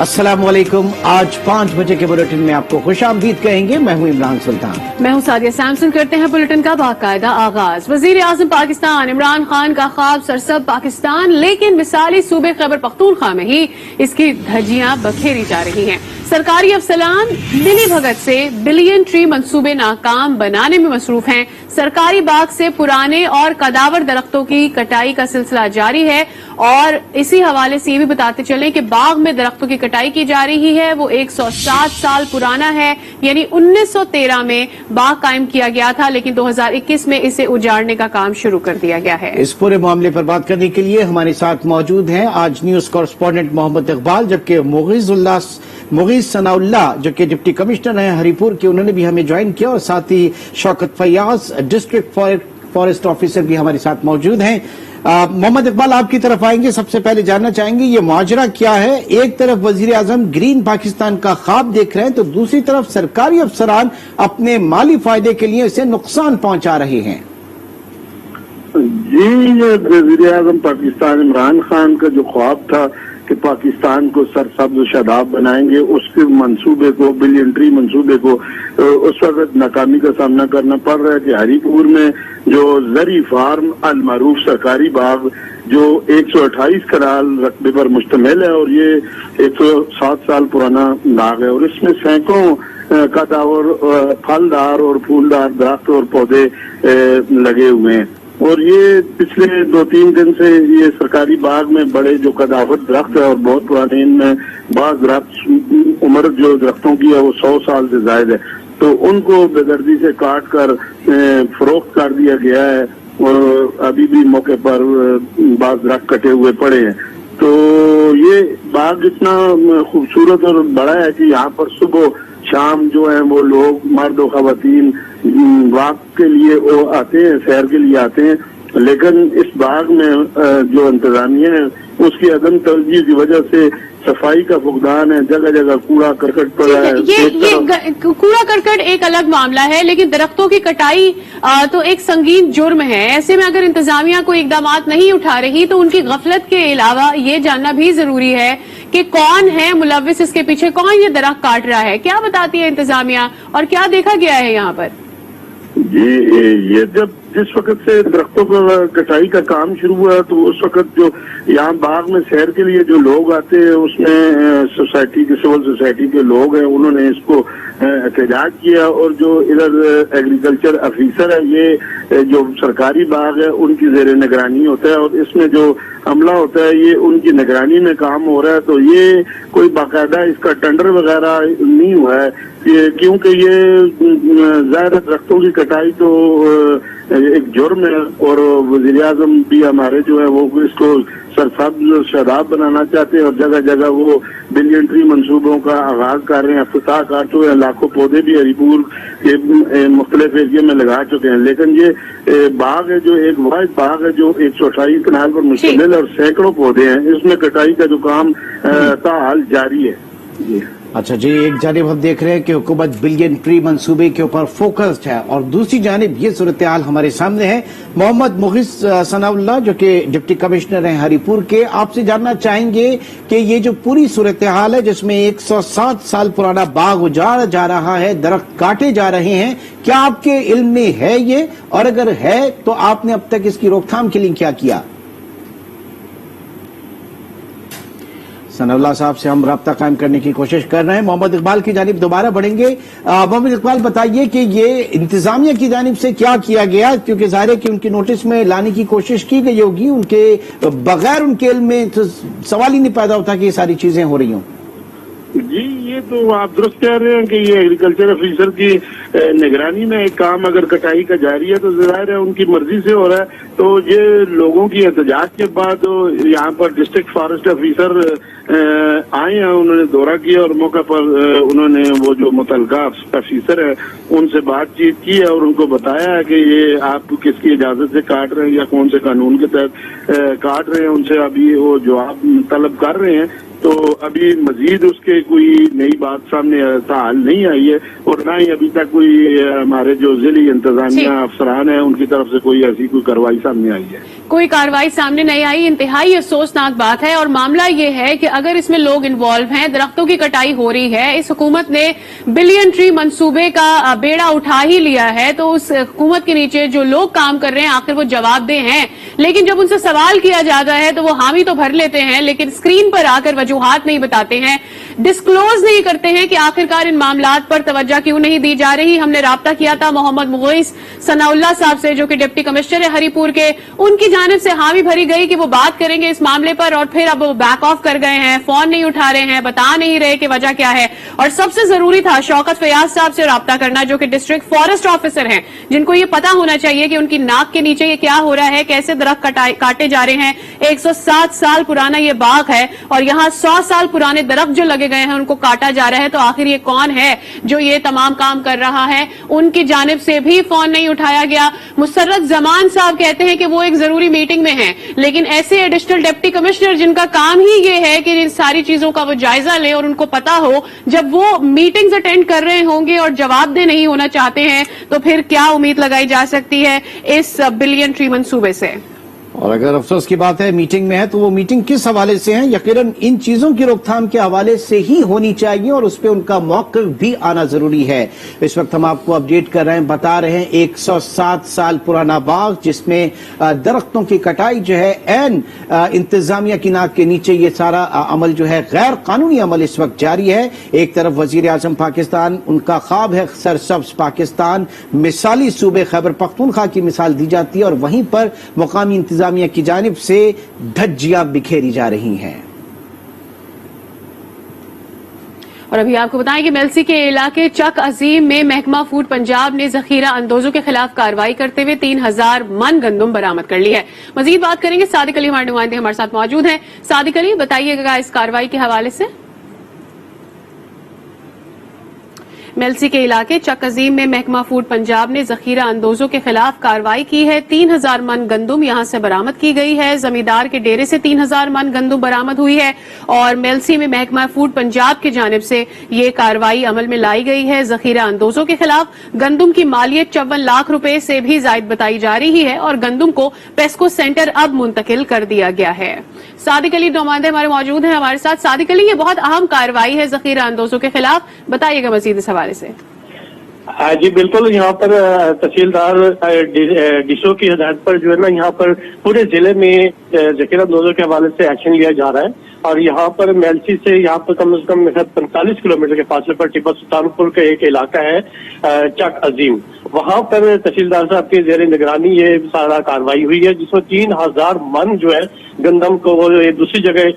अस्सलाम वालेकुम। आज 5 बजे के बुलेटिन में आपको खुशामदीद कहेंगे। मैं हूं इमरान सुल्तान। मैं हूं सादिया सैमसन। करते हैं बुलेटिन का बाकायदा आगाज। वजीर आजम पाकिस्तान इमरान खान का ख्वाब सरसब पाकिस्तान, लेकिन मिसाली सूबे खैबर पख्तूनख्वा में ही इसकी धज्जियां बखेरी जा रही हैं। सरकारी अफसरान मिली भगत से बिलियन ट्री मंसूबे नाकाम बनाने में मसरूफ हैं। सरकारी बाग से पुराने और कदावर दरख्तों की कटाई का सिलसिला जारी है और इसी हवाले से ये भी बताते चलें कि बाग में दरख्तों की कटाई की जा रही है वो 107 साल पुराना है। यानी 1913 में बाग कायम किया गया था, लेकिन 2021 में इसे उजाड़ने का काम शुरू कर दिया गया है। इस पूरे मामले पर बात करने के लिए हमारे साथ मौजूद हैं आज न्यूज कॉरेस्पॉन्डेंट मोहम्मद इकबाल, जबकि मुगीज सनाउल्लाह जो कि डिप्टी कमिश्नर हैं हरीपुर के, उन्होंने भी हमें ज्वाइन किया, और साथ ही Shaukat Fayaz district forest officer भी हमारे साथ मौजूद हैं। मोहम्मद इकबाल, आपकी तरफ आएंगे। सबसे पहले जानना चाहेंगे ये माजरा क्या है। एक तरफ वजीर आजम ग्रीन पाकिस्तान का ख्वाब देख रहे हैं, तो दूसरी तरफ सरकारी अफसरान अपने माली फायदे के लिए इसे नुकसान पहुंचा रहे हैं। जी, ये वजीर आजम पाकिस्तान इमरान खान का जो ख्वाब था कि पाकिस्तान को सरसब्ज शादाब बनाएंगे, उसके मंसूबे को, बिलियन ट्री मंसूबे को उस वक्त नाकामी का सामना करना पड़ रहा है कि हरीपुर में जो जरी फार्म अल मारूफ सरकारी बाग जो 128 कनाल रकबे पर मुश्तमिल है और ये 107 साल पुराना बाग है और इसमें सैकड़ों कदावर फलदार और फूलदार दरख्त और पौधे लगे हुए हैं। और ये पिछले 2-3 दिन से ये सरकारी बाग में बड़े जो कदावत दरख्त है और बहुत पुराने, इनमें बाज़ दरख्त उम्र जो दरख्तों की है वो 100 साल से ज्यादा है, तो उनको बेदर्दी से काट कर फरोख्त कर दिया गया है और अभी भी मौके पर बाज़ दरख्त कटे हुए पड़े हैं। तो ये बाग इतना खूबसूरत और बड़ा है कि यहाँ पर सुबह शाम जो है वो लोग मर्द और खवातीन वॉक के लिए वो आते हैं, सैर के लिए आते हैं, लेकिन इस बाग में जो इंतजामिया है उसकी अदम तवज्जो की वजह से सफाई का फुकदान है, जगह जगह कूड़ा करकट पड़ा है। ये कूड़ा करकट एक अलग मामला है, लेकिन दरख्तों की कटाई तो एक संगीन जुर्म है। ऐसे में अगर इंतजामिया कोई इकदामात नहीं उठा रही तो उनकी गफलत के अलावा ये जानना भी जरूरी है कि कौन है मुलव्विस, इसके पीछे कौन ये दरख्त काट रहा है। क्या बताती है इंतजामिया और क्या देखा गया है यहाँ पर? जी, ये जब जिस वक्त से दरख्तों का कटाई का काम शुरू हुआ तो उस वक्त जो यहाँ बाग में सैर के लिए जो लोग आते हैं उसमें सोसाइटी के, सिविल सोसाइटी के लोग हैं, उन्होंने इसको एहतजाज किया और जो इधर एग्रीकल्चर ऑफिसर है, ये जो सरकारी बाग है उनकी जेर निगरानी होता है और इसमें जो अमला होता है ये उनकी निगरानी में काम हो रहा है। तो ये कोई बाकायदा इसका टेंडर वगैरह नहीं हुआ है, क्योंकि ये ज़ाहिर दरख्तों की कटाई तो एक जुर्म है और वज़ीर आज़म भी हमारे जो है वो इसको सरसब्ज शादाब बनाना चाहते हैं और जगह जगह वो बिलियन ट्री मंसूबों का आगाज कर रहे हैं, अफ्ताह कर चुके हैं, लाखों पौधे भी हरीपुर के मुख्तलिफ एरिया में लगा चुके हैं। लेकिन ये बाग है जो एक वाहिद बाग है जो 128 कनाल पर मुश्तमिल और सैकड़ों पौधे हैं, इसमें कटाई का जो काम ताहाल जारी है। जी अच्छा जी, एक जानिब हम देख रहे हैं कि हुकूमत बिलियन ट्री मंसूबे के ऊपर फोकस्ड है और दूसरी जानिब ये सूरत हाल हमारे सामने है। मोहम्मद मुगीज सनाउल्लाह जो कि डिप्टी कमिश्नर हैं हरीपुर के, आपसे जानना चाहेंगे कि ये जो पूरी सूरत हाल है जिसमें 107 साल पुराना बाग उजाड़ा जा रहा है, दरख्त काटे जा रहे हैं, क्या आपके इल्म में है ये, और अगर है तो आपने अब तक इसकी रोकथाम के लिए क्या किया? सनाउल्लाह साहब से हम राब्ता कायम करने की कोशिश कर रहे हैं। मोहम्मद इकबाल की जानिब दोबारा बढ़ेंगे। मोहम्मद इकबाल, बताइए कि ये इंतजामिया की जानिब से क्या किया गया, क्योंकि जाहिर है कि उनकी नोटिस में लाने की कोशिश की गई होगी, उनके बगैर उनके इल्म में तो सवाल ही नहीं पैदा होता कि ये सारी चीजें हो रही हों। जी, ये तो आप दुरुस्त कह रहे हैं कि ये एग्रीकल्चर ऑफिसर की निगरानी में एक काम अगर कटाई का जारी है तो जाहिर है उनकी मर्जी से हो रहा है। तो ये लोगों की एहतजाज के बाद यहाँ पर डिस्ट्रिक्ट फॉरेस्ट ऑफिसर आए हैं, उन्होंने दौरा किया और मौके पर उन्होंने वो जो मुतलका ऑफिसर है उनसे बातचीत की है और उनको बताया है कि ये आप किसकी इजाजत से काट रहे हैं या कौन से कानून के तहत काट रहे हैं, उनसे अभी वो जवाब तलब कर रहे हैं। तो अभी मजीद उसके कोई नई बात सामने हाल नहीं आई है और ना ही अभी तक कोई हमारे जो जिली इंतजामिया अफसरान है उनकी तरफ से कोई ऐसी कोई कार्रवाई सामने आई है। कोई कार्रवाई सामने नहीं आई। इंतहाई अफसोसनाक बात है। और मामला ये है कि अगर इसमें लोग इन्वॉल्व हैं, दरख्तों की कटाई हो रही है, इस हुकूमत ने बिलियन ट्री मंसूबे का बेड़ा उठा ही लिया है, तो उस हुकूमत के नीचे जो लोग काम कर रहे हैं आखिर वो जवाबदेह हैं। लेकिन जब उनसे सवाल किया जाता है तो वो हामी तो भर लेते हैं, लेकिन स्क्रीन पर आकर वजूहात नहीं बताते हैं, डिस्क्लोज नहीं करते हैं कि आखिरकार इन मामलात पर तवज्जो क्यों नहीं दी जा रही। हमने राब्ता किया था मोहम्मद मुगीस सनाउल्लाह साहब से, जो कि डिप्टी कमिश्नर है हरीपुर के। उनकी जानिब से हामी भरी गई कि वो बात करेंगे इस मामले पर, और फिर अब वो बैक ऑफ कर गए हैं, फोन नहीं उठा रहे हैं, बता नहीं रहे कि वजह क्या है। और सबसे जरूरी था शौकत फयाज साहब से राब्ता करना, जो कि डिस्ट्रिक्ट फॉरेस्ट ऑफिसर हैं, जिनको ये पता होना चाहिए कि उनकी नाक के नीचे ये क्या हो रहा है, कैसे दरख्त काटे जा रहे हैं। 107 साल पुराना ये बाग है और यहाँ 100 साल पुराने दरख्त जो लगे गए हैं उनको काटा जा रहा है। तो आखिर ये कौन है जो ये तमाम काम कर रहा है? उनकी जानिब से भी फोन नहीं उठाया गया। मुसर्रत जमान साहब कहते हैं कि वो एक जरूरी मीटिंग में हैं, लेकिन ऐसे एडिशनल डिप्टी कमिश्नर जिनका काम ही ये है कि इन सारी चीजों का वो जायजा लें और उनको पता हो, जब वो मीटिंग्स अटेंड कर रहे होंगे और जवाबदेह नहीं होना चाहते हैं, तो फिर क्या उम्मीद लगाई जा सकती है इस बिलियन ट्री मंसूबे से? और अगर अफसोस की बात है मीटिंग में है, तो वो मीटिंग किस हवाले से है? यकीनन इन चीजों की रोकथाम के हवाले से ही होनी चाहिए और उस पर उनका मौक़िफ़ भी आना जरूरी है। इस वक्त हम आपको अपडेट कर रहे हैं, बता रहे हैं 107 साल पुराना बाग, जिसमें दरख्तों की कटाई जो है ऐन इंतजामिया की नाक के नीचे ये सारा अमल जो है गैर कानूनी अमल इस वक्त जारी है। एक तरफ वजीर आजम पाकिस्तान, उनका ख्वाब है सरसब्ज पाकिस्तान, मिसाली सूबे खैबर पख्तूनख्वा की मिसाल दी जाती है, और वहीं पर मुकामी इंतजामिया की जानिब से धज्जियां बिखेरी जा रही हैं। और अभी आपको बताएं कि मेलसी के इलाके चक अजीम में महकमा फूड पंजाब ने जखीरा अंदोजों के खिलाफ कार्रवाई करते हुए 3000 मन गंदम बरामद कर ली है। मजीद बात करेंगे, सादिक अली हमारे नुमाइंदे हमारे साथ मौजूद हैं। सादिक अली, बताइएगा इस कार्रवाई के हवाले से। मेलसी के इलाके चक अजीम में महकमा फूड पंजाब ने जखीरा अंदोजों के खिलाफ कार्रवाई की है। 3000 मन गंदम यहां से बरामद की गई है। जमींदार के डेरे से 3000 मन गंदम बरामद हुई है और मेलसी में महकमा फूड पंजाब की जानिब से ये कार्रवाई अमल में लाई गई है। जखीरा अंदोजों के खिलाफ गंदम की मालियत 54 लाख रुपए से भी ज्यादा बताई जा रही है और गंदम को पेस्को सेंटर अब मुंतकिल कर दिया गया है। सादिक अली नुमाइंदे हमारे मौजूद हैं हमारे साथ। सादिक अली, ये बहुत अहम कार्रवाई है जखीरा अंदोजों के खिलाफ, बताइएगा मजीद इस हवाले से। जी बिल्कुल, यहाँ पर तहसीलदार डीसो की हिदायत पर जो है ना, यहाँ पर पूरे जिले में जखीरा अंदोजों के हवाले से एक्शन लिया जा रहा है। और यहाँ पर मेलसी से यहाँ पर कम से कम 45 किलोमीटर के फासले पर टिब्बा सुल्तानपुर का एक इलाका है चक अजीम, वहाँ पर तहसीलदार साहब की जेर निगरानी ये सारा कार्रवाई हुई है, जिसमें 3000 मन जो है गंदम को वो दूसरी जगह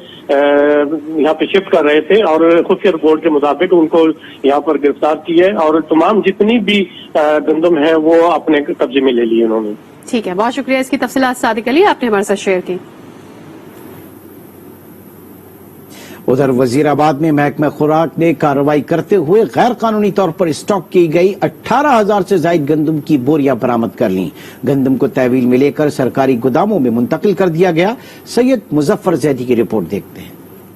यहाँ पे शिफ्ट कर रहे थे और खुफिया रिपोर्ट के मुताबिक उनको यहाँ पर गिरफ्तार किया है और तमाम जितनी भी गंदम है वो अपने कब्जे में ले लिए उन्होंने। ठीक है, बहुत शुक्रिया इसकी तफसीलात सादिक अली आपने हमारे साथ शेयर की। उधर वजीराबाद में महकमा खुराक ने कार्रवाई करते हुए गैर कानूनी तौर पर स्टॉक की गई 18,000 से ज्यादा गंदम की बोरियां बरामद कर लीं। गंदम को तहवील में लेकर सरकारी गोदामों में मुंतकिल कर दिया गया। सैयद मुजफ्फर जैदी की रिपोर्ट देखते हैं।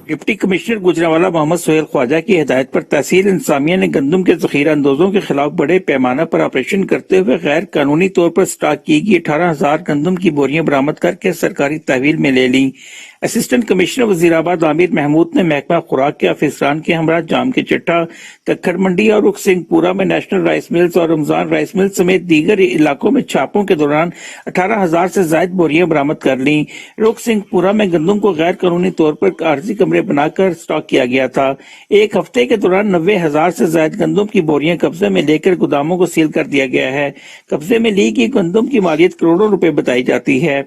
डिप्टी कमिश्नर गुजरांवाला मोहम्मद सोहेल ख्वाजा की हिदायत पर तहसील इंतजामिया ने गंदम के जखीरा अंदोजों के खिलाफ बड़े पैमाना पर ऑपरेशन करते हुए गैर कानूनी तौर पर स्टॉक की गई 18,000 गंदम की बोरियां बरामद करके सरकारी तहवील में ले ली। असिस्टेंट कमिश्नर वजीराबाद आमिर महमूद ने महकमा खुराक के अफसरान के हमरा जाम के चट्टा, कक्खड़ मंडी और रुख सिंहपुरा में नेशनल राइस मिल्स और रमजान राइस मिल्स समेत दीगर इलाकों में छापों के दौरान 18,000 से ज्यादा बोरियां बरामद कर ली। रुख सिंहपुरा में गंदम को गैर कानूनी तौर पर आर्जी कमरे बनाकर स्टॉक किया गया था। एक हफ्ते के दौरान 90,000 से ज्यादा गंदम की बोरियां कब्जे में लेकर गोदामों को सील कर दिया गया है। कब्जे में ली गई गंदम की मालियत करोड़ों रुपए बताई जाती है।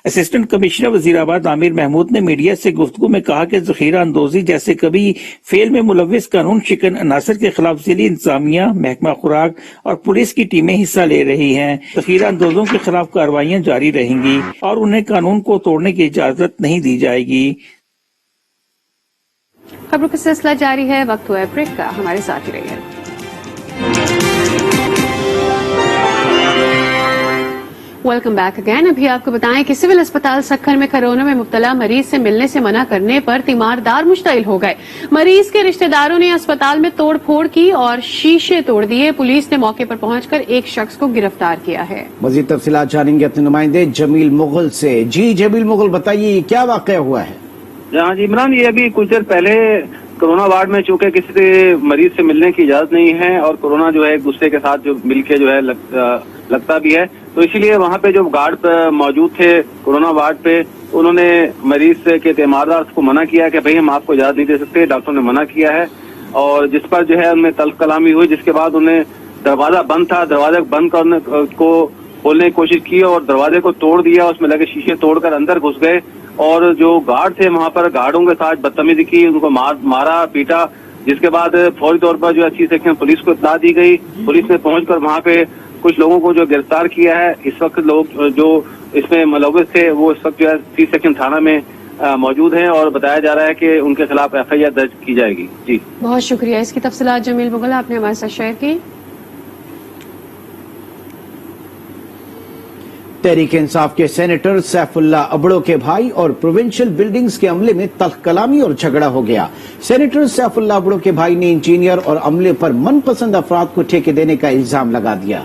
असिस्टेंट कमिश्नर वजीराबाद आमिर महमूद ने मीडिया से गुफ्तगू में कहा कि जखीरा अंदोजी जैसे कभी फेल में मुलविस कानून शिकन अनासर के खिलाफ जिली इंतजामिया, महकमा खुराक और पुलिस की टीमें हिस्सा ले रही हैं। जखीरा अंदोजों के खिलाफ कार्रवाइयां जारी रहेंगी और उन्हें कानून को तोड़ने की इजाजत नहीं दी जाएगी। खबरों का सिलसिला जारी है, वक्त हुआ है ब्रेक का, हमारे साथ ही रहिए। Welcome back again. अभी आपको बताएं कि सिविल अस्पताल सक्खर में कोरोना में मुब्तला मरीज से मिलने से मना करने पर तीमारदार मुश्तइल हो गए। मरीज के रिश्तेदारों ने अस्पताल में तोड़ फोड़ की और शीशे तोड़ दिए। पुलिस ने मौके पर पहुंचकर एक शख्स को गिरफ्तार किया है। मजीद तफसीलात जानेंगे अपने नुमाइंदे जमील मुगल से। जी जमील मुगल, बताइए क्या वाकया हुआ है? हाँ जी इमरान, ये अभी कुछ देर पहले कोरोना वार्ड में चूंकि किसी से मरीज से मिलने की इजाजत नहीं है और कोरोना जो है एक दूसरे के साथ जो मिलके जो है लगता भी है, तो इसीलिए वहाँ पे जो गार्ड मौजूद थे कोरोना वार्ड पे, उन्होंने मरीज के तीमारदार को मना किया कि भाई हम आपको इजाजत नहीं दे सकते। डॉक्टर ने मना किया है और जिस पर जो है उनमें तल्ख कलामी हुई, जिसके बाद उन्हें दरवाजा बंद था, दरवाजा बंद करने को खोलने की कोशिश की और दरवाजे को तोड़ दिया, उसमें लगे शीशे तोड़कर अंदर घुस गए और जो गार्ड थे वहां पर गार्डों के साथ बदतमीजी की, उनको मारा पीटा, जिसके बाद फौरी तौर पर जो है सी सेक्शन पुलिस को इत्तला दी गई। पुलिस ने पहुंचकर वहां पे कुछ लोगों को जो गिरफ्तार किया है। इस वक्त लोग जो इसमें मुलव्विस थे वो इस वक्त जो है सी सेक्शन थाना में मौजूद हैं और बताया जा रहा है कि उनके खिलाफ FIR दर्ज की जाएगी। जी बहुत शुक्रिया इसकी तफसीलात जमील मुगल आपने हमारे साथ शेयर की। तहरीक इंसाफ के सेनेटर सैफुल्ला अबड़ो के भाई और प्रोविंशियल बिल्डिंग्स के अमले में तल्ख कलामी और झगड़ा हो गया। सेनेटर सैफुल्ला अबड़ो के भाई ने इंजीनियर और अमले पर मनपसंद अफराद को ठेके देने का इल्जाम लगा दिया।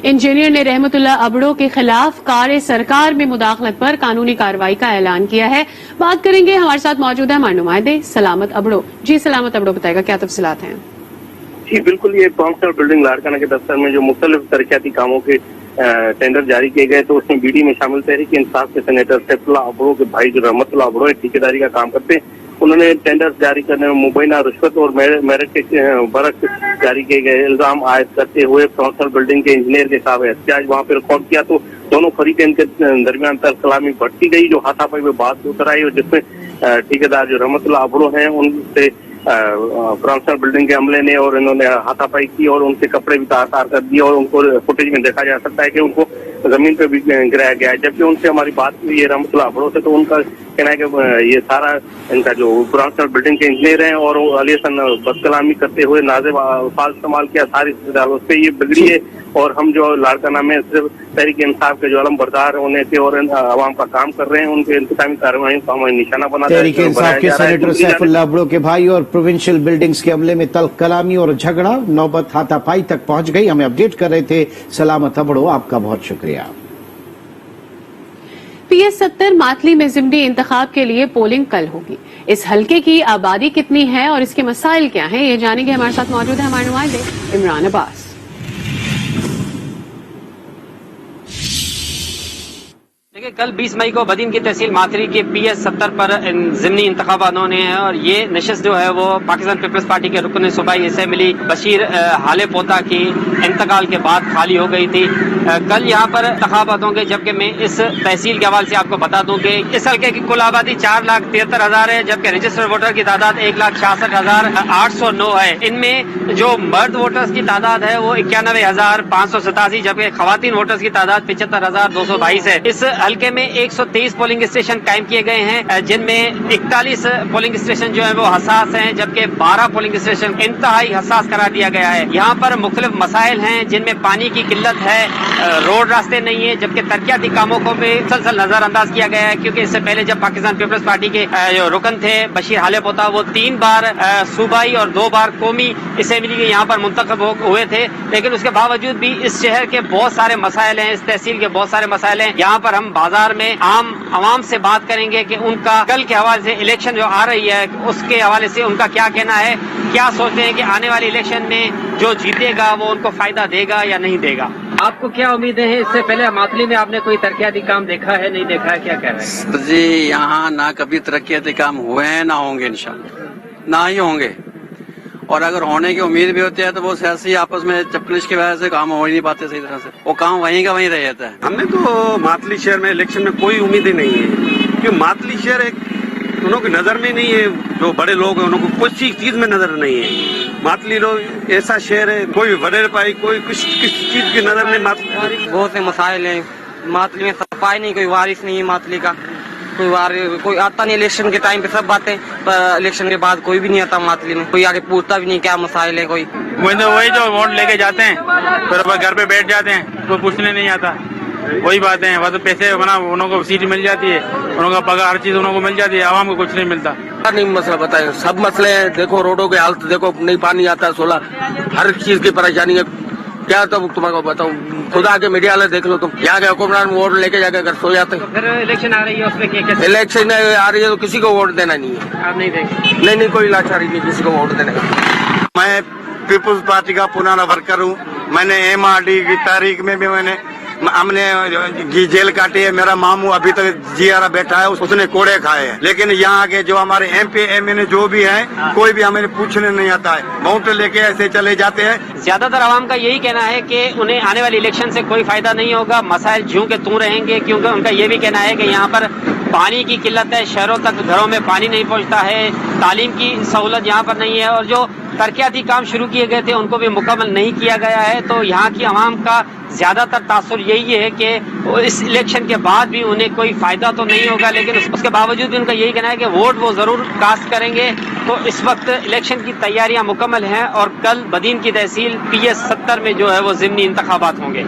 इंजीनियर ने रहमतुल्लाह अबड़ो के खिलाफ कार्य सरकार में मुदाखलत पर कानूनी कार्रवाई का ऐलान किया है। बात करेंगे, हमारे साथ मौजूद है हमारे नुमाइंदे सलामत अबड़ो। जी सलामत अबड़ो, बताएगा क्या तफसीलात हैं? जी बिल्कुल, ये काउंसिल बिल्डिंग लाड़काना के दफ्तर में जो मुख्तलिफ तरक्याती कामों के टेंडर जारी किए गए, तो उसमें बीडी में शामिल तहरीक इंसाफ के सेनेटर सैफुल्लाह अबड़ो के भाई जो रहमतुल्लाह अबड़ो ठेकेदारी का काम करते हैं, उन्होंने टेंडर जारी करने में मुबैना रिश्वत और मेरिट के बरक जारी किए गए इल्जाम आयद करते हुए काउंसिल बिल्डिंग के इंजीनियर के साथ एहतजाज वहाँ पर रिकॉर्ड किया, तो दोनों फरीकैन के दरमियान तल्ख कलामी बढ़ती गई, जो हाथापाई में बात उतर आई और जिसमें ठेकेदार जो रहमतुल्लाह अबड़ो हैं उनसे काउंसिल बिल्डिंग के अमले ने और इन्होंने हाथापाई की और उनके कपड़े भी तार कर दिए और उनको फुटेज में देखा जा सकता है कि उनको जमीन पे भी गिराया गया है। जबकि उनसे हमारी बात हुई है रहमतुल्लाह अबड़ो से, तो उनका कहना है कि ये सारा इनका जो काउंसिल बिल्डिंग के इंजीनियर हैं और अलीसन बदकलामी करते हुए नाज़िब अल्फाज इस्तेमाल किया, सारी उस पर ये बिगड़ी है और हम जो लाड़काना में सिर्फ तहरीक इंसाफ के जो अलम बरदार होने से और आवाम का काम कर रहे हैं, उनके इंतजामी कार्रवाई को हमें निशाना बना तहरीक इंसाफ के सेनेटर सैफुल्लाह अबड़ो के भाई और प्रोविंशियल बिल्डिंग्स के अमले में तल्ख कलामी और झगड़ा, नौबत हाथापाई तक पहुंच गई। हमें अपडेट कर रहे थे सलामत अबड़ो, आपका बहुत शुक्रिया। PS 70 मातली में ज़िमनी इंतखाब के लिए पोलिंग कल होगी। इस हलके की आबादी कितनी है और इसके मसाइल क्या हैं, ये जानेंगे। हमारे साथ मौजूद है हमारे नुमाइंदे इमरान अब्बास। देखिए, कल 20 मई को बदीन की तहसील माथरी के PS 70 पर ज़िमनी इंतखाबात होने हैं और ये नशस्त जो है वो पाकिस्तान पीपल्स पार्टी के रुकन सूबाई असेंबली बशीर हाले पोता की इंतकाल के बाद खाली हो गई थी। कल यहाँ पर इंतखाबात होंगे, जबकि मैं इस तहसील के हवाले से आपको बता दूं कि इस हल्के की कुल आबादी 4,73,000 है, जबकि रजिस्टर्ड वोटर की तादाद 1,66,809 है। इनमें जो मर्द वोटर्स की तादाद है वो 91,587, जबकि खवातीन वोटर्स की तादाद 75,222 है। इस हल्के में 123 पोलिंग स्टेशन कायम किए गए हैं, जिनमें 41 पोलिंग स्टेशन जो है वो हसास हैं, जबकि 12 पोलिंग स्टेशन इंतहाई हसास करार दिया गया है। यहाँ पर मुख्तलिफ मसाइल हैं, जिनमें पानी की किल्लत है, रोड रास्ते नहीं है, जबकि तरक्याती कामों को भी मुसलसल नजरअंदाज किया गया है। क्योंकि इससे पहले जब पाकिस्तान पीपल्स पार्टी के जो रुकन थे बशीर हाले पोता, वो 3 बार सूबाई और 2 बार कौमी असेंबली के यहाँ पर मुंतखब हुए थे, लेकिन उसके बावजूद भी इस शहर के बहुत सारे मसाइल हैं, इस तहसील के बहुत सारे मसाइल हैं। यहाँ पर हम बाजार में आम आवाम से बात करेंगे कि उनका कल के हवाले से इलेक्शन जो आ रही है उसके हवाले से उनका क्या कहना है, क्या सोचते हैं कि आने वाले इलेक्शन में जो जीतेगा वो उनको फायदा देगा या नहीं देगा। आपको क्या उम्मीदें हैं? इससे पहले मातली में आपने कोई तरक्याती काम देखा है, नहीं देखा है, क्या कह रहे हैं? जी, यहाँ ना कभी तरक्याती काम हुए हैं ना होंगे, इंशाल्लाह ना ही होंगे, और अगर होने की उम्मीद भी होती है तो वो सियासी आपस में चपलिश की वजह से काम हो ही नहीं पाते सही तरह से, वो काम वहीं का वहीं रह जाता है। हमने तो मातली शहर में इलेक्शन में कोई उम्मीद ही नहीं है, क्योंकि मातली शहर एक उन्हों की नजर में नहीं है, जो बड़े लोग हैं उनको कुछ चीज में नजर नहीं है। मातली लोग ऐसा शहर है, कोई बढ़ पाई, कोई किस चीज की नजर में मातली बहुत से मसाइल हैं मातली में, सफाई नहीं, कोई वारिस नहीं है मातली का, कोई आता नहीं इलेक्शन के टाइम पे, सब बातें, पर इलेक्शन के बाद कोई भी नहीं आता मातली में, कोई आगे पूछता भी नहीं क्या मसाइल है। कोई वही जो वोट लेके जाते हैं फिर घर पे बैठ जाते हैं, कोई पूछने नहीं आता, वही बातें हैं, बस पैसे बना उन्हों को सीट मिल जाती है, उन्हों का पगार हर चीज उन्हों को मिल जाती है, आवाम को कुछ नहीं मिलता। नहीं मसला बताए, सब मसले हैं, देखो रोडों की हालत देखो, नहीं पानी आता, 16 हर चीज की परेशानी है। क्या तब तुम्हारा बताऊं, खुदा के मीडिया वाले देख लो तुम, यहाँ के हुक्मरान वोट लेके जाके अगर सो जाते। फिर इलेक्शन आ रही है, उसमें क्या इलेक्शन आ रही है तो किसी को वोट देना नहीं है। आप नहीं देंगे? नहीं, कोई लाचारी नहीं किसी को वोट देने का। मैं पीपुल्स पार्टी का पुराना वर्कर हूँ। मैंने MRD की तारीख में भी हमने जेल काटी है। मेरा मामू अभी तक जियारा बैठा है, उसने कोड़े खाए हैं। लेकिन यहाँ के जो हमारे MP MN जो भी हैं, कोई भी हमें पूछने नहीं आता है, वोट लेके ऐसे चले जाते हैं। ज्यादातर आवाम का यही कहना है कि उन्हें आने वाली इलेक्शन से कोई फायदा नहीं होगा, मसाइल ज्यों के त्यों रहेंगे, क्योंकि उनका ये भी कहना है कि यहाँ पर पानी की किल्लत है, शहरों तक घरों में पानी नहीं पहुँचता है, तालीम की सहूलत यहाँ पर नहीं है, और जो तरक्याती काम शुरू किए गए थे उनको भी मुकम्मल नहीं किया गया है। तो यहाँ की आवाम का ज्यादातर तासुर यही है कि इस इलेक्शन के बाद भी उन्हें कोई फायदा तो नहीं होगा, लेकिन उसके बावजूद भी उनका यही कहना है कि वोट वो जरूर कास्ट करेंगे। तो इस वक्त इलेक्शन की तैयारियां मुकम्मल हैं और कल बदीन की तहसील PS 70 में जो है वो ज़िमनी इंतखाबात होंगे।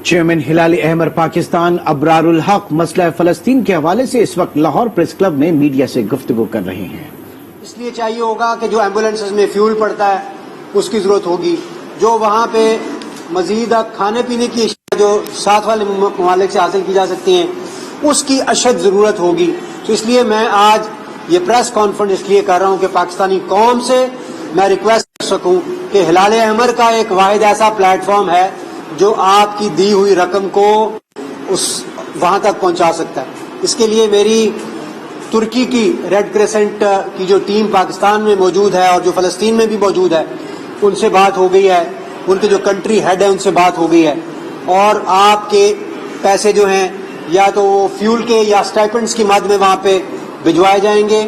चेयरमैन हिलाली अहमद पाकिस्तान अबरारुल हक मसला फलस्तीन के हवाले से इस वक्त लाहौर प्रेस क्लब में मीडिया से गुफ्तगू कर रहे हैं। इसलिए चाहिए होगा कि जो एम्बुलेंसेज में फ्यूल पड़ता है उसकी जरूरत होगी, जो वहाँ पे मजीद खाने पीने की अशिया जो साथ वाले ममालिक से हासिल की जा सकती हैं उसकी अशद जरूरत होगी। तो इसलिए मैं आज ये प्रेस कॉन्फ्रेंस इसलिए कर रहा हूँ कि पाकिस्तानी कौम से मैं रिक्वेस्ट कर सकूँ कि हिलाल अहमर का एक वाहिद ऐसा प्लेटफॉर्म है जो आपकी दी हुई रकम को वहाँ तक पहुँचा सकता है। इसके लिए मेरी तुर्की की रेड क्रेसेंट की जो टीम पाकिस्तान में मौजूद है और जो फलस्तीन में भी मौजूद है उनसे बात हो गई है, उनके जो कंट्री हेड है उनसे बात हो गई है, और आपके पैसे जो हैं या तो फ्यूल के या स्टाइपेंड्स की मद में वहाँ पे भिजवाए जाएंगे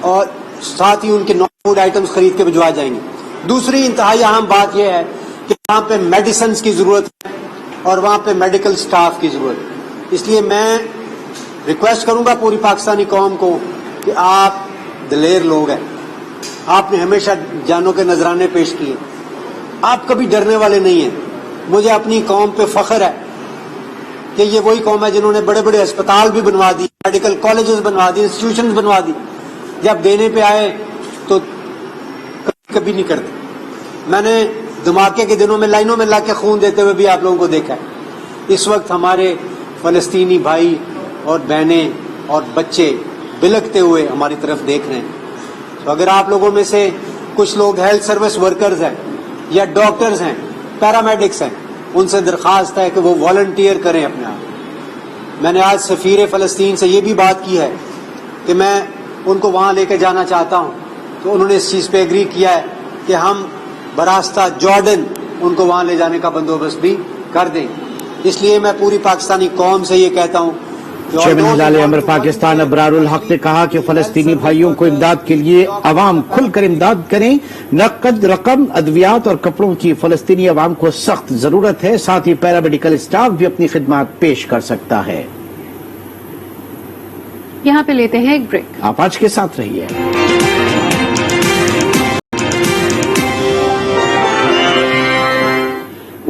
और साथ ही उनके नॉन फूड आइटम्स खरीद के भिजवाए जाएंगे। दूसरी इंतहाई अहम बात यह है कि वहाँ पे मेडिसिन की जरूरत है और वहाँ पे मेडिकल स्टाफ की जरूरत है। इसलिए मैं रिक्वेस्ट करूंगा पूरी पाकिस्तानी कौम को कि आप दिलेर लोग हैं, आपने हमेशा जानों के नजराने पेश किए, आप कभी डरने वाले नहीं हैं। मुझे अपनी कौम पे फख्र है कि ये वही कौम है जिन्होंने बड़े बड़े अस्पताल भी बनवा दी, मेडिकल कॉलेजेस बनवा दी, इंस्टीट्यूशन बनवा दी। जब देने पे आए तो कभी नहीं करते। मैंने धमाके के दिनों में लाइनों में ला के खून देते हुए भी आप लोगों को देखा है। इस वक्त हमारे फलस्तीनी भाई और बहनें और बच्चे बिलखते हुए हमारी तरफ देख रहे हैं। तो अगर आप लोगों में से कुछ लोग हेल्थ सर्विस वर्कर्स हैं या डॉक्टर्स हैं, पैरामेडिक्स हैं, उनसे दरख्वास्त है कि वो वॉलंटियर करें अपने आप। मैंने आज सफीर फलस्तीन से ये भी बात की है कि मैं उनको वहाँ लेकर जाना चाहता हूँ, तो उन्होंने इस चीज़ पे एग्री किया है कि हम बरास्ता जॉर्डन उनको वहाँ ले जाने का बंदोबस्त भी कर दें। इसलिए मैं पूरी पाकिस्तानी कौम से ये कहता हूँ। चेयरमैन हिलाल अहमद पाकिस्तान अबरारुल हक ने कहा कि फलस्तीनी भाइयों को इमदाद के लिए अवाम खुलकर इमदाद करें। नकद रकम, अद्वियात और कपड़ों की फलस्तीनी अवाम को सख्त जरूरत है। साथ ही पैरामेडिकल स्टाफ भी अपनी खिदमत पेश कर सकता है। यहाँ पे लेते हैं एक ब्रेक। आप आज के साथ रहिए।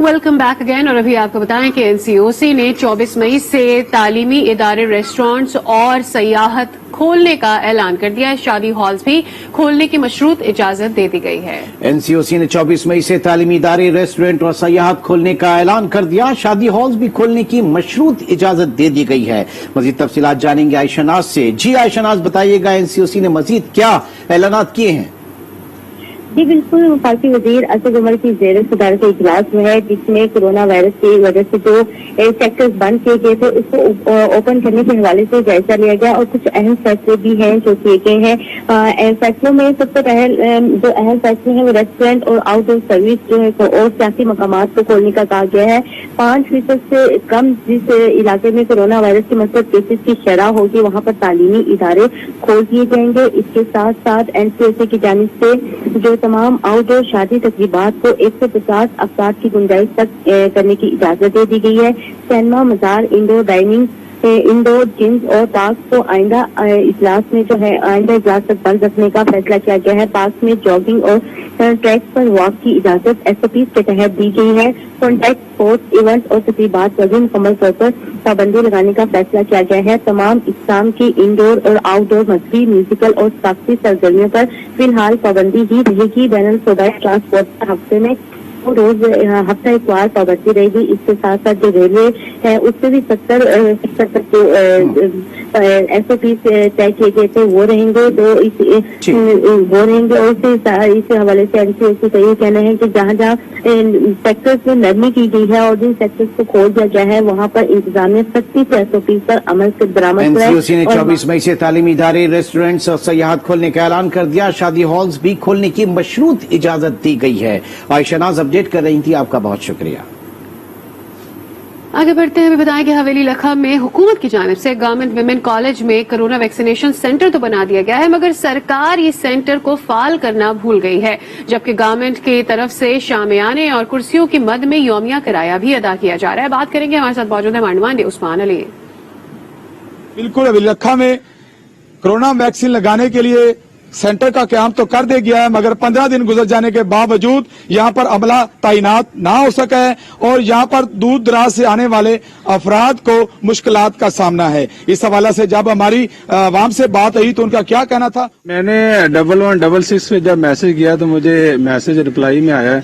Welcome back again. और अभी आपको बताएं कि NCOC ने 24 मई से तालीमी इदारे, रेस्टोरेंट्स और सयाहत खोलने का ऐलान कर दिया है। शादी हॉल्स भी खोलने की मशरूत इजाजत दे दी गई है। NCOC ने 24 मई से तालीमी इदारे, रेस्टोरेंट और सयाहत खोलने का ऐलान कर दिया। शादी हॉल्स भी खोलने की मशरूत इजाजत दे दी गई है। मजीद तफसीलात जानेंगे आयशा नाज से। जी आयशा नाज, बताइएगा NCOC ने मजीद क्या ऐलानात किए हैं? जी बिल्कुल, वफाकी वजीर असद उमर की ज़ेर सदारत इजलास में है, जिसमें कोरोना वायरस की वजह से जो सेक्टर्स बंद किए गए थे उसको ओपन करने के हवाले से जायजा लिया गया और कुछ अहम फैसले भी हैं जो किए गए हैं। फैसलों में सबसे पहले जो अहम फैसले हैं वो रेस्टोरेंट और आउटडोर सर्विस जो है और सियासी मकामात को खोलने का कहा गया है। 5% से कम जिस इलाके में कोरोना वायरस के मतलब केसेस की शरह होगी वहाँ पर तालीमी इदारे खोल दिए जाएंगे। इसके साथ साथ NCOC की जानिब से जो तमाम आउटडोर शादी तकरीबात को 150 अफराद की गुंजाइश तक करने की इजाजत दे दी गई है। सिनेमा, मजार, इंडोर डाइनिंग इंडोर जिम्स और पार्क को आइंदा इजलास में जो है आइंदा इजलास तक बंद रखने का फैसला किया गया है। पार्क में जॉगिंग और ट्रैक पर वॉक की इजाजत SOPs के तहत दी गई है। कॉन्टैक्ट स्पोर्ट्स इवेंट और तकरीबात पर भी मुकम्मल तौर पर पाबंदी लगाने का फैसला किया गया है। तमाम इस्लाम की इंडोर और आउटडोर मजहबी, म्यूजिकल और सकाफती सरगर्मियों पर फिलहाल पाबंदी ही रहेगी। बैनुल सूबाई ट्रांसपोर्ट पर हफ्ते में रोज हफ्ता इतवार पाबंदी रहेगी। इसके साथ साथ जो रेलवे है उससे भी 70 SOPs तय किए गए थे वो रहेंगे। तो वो रहेंगे और इस हवाले से MCO का ये कहना है कि जहाँ जहाँ सेक्टर्स में नरमी की गई है और जिन सेक्टर्स को खोल दिया गया है वहाँ पर इंतजामिया सख्ती से SOPs पर अमल से बरामद हुआ है। MCOC ने 24 मई से तालीमी इदारे, रेस्टोरेंट्स और सयाहत खोलने का ऐलान कर दिया। शादी हॉल्स भी खोलने की मशरूत इजाजत दी गई है। आयशा नाज अपडेट कर रही थी, आपका बहुत शुक्रिया। आगे बढ़ते हैं, हमें बताएं कि हवेली लखा में हुकूमत की जानिब से गवर्नमेंट विमेन कॉलेज में कोरोना वैक्सीनेशन सेंटर तो बना दिया गया है, मगर सरकार ये सेंटर को फाल करना भूल गई है। जबकि गवर्नमेंट की तरफ से शामियाने और कुर्सियों की मद में यौमिया किराया भी अदा किया जा रहा है। बात करेंगे, हमारे साथ मौजूद है मांडवांडे उस्मान अली। बिल्कुल, हवेली लखा में कोरोना वैक्सीन लगाने के लिए सेंटर का क्याम तो कर दिया गया है, मगर 15 दिन गुजर जाने के बावजूद यहाँ पर अमला तैनात ना हो सका है और यहाँ पर दूर दराज से आने वाले अफराद को मुश्किलात का सामना है। इस हवाले से जब हमारी आवाम से बात हुई तो उनका क्या कहना था? मैंने 1166 पे जब मैसेज किया तो मुझे मैसेज रिप्लाई में आया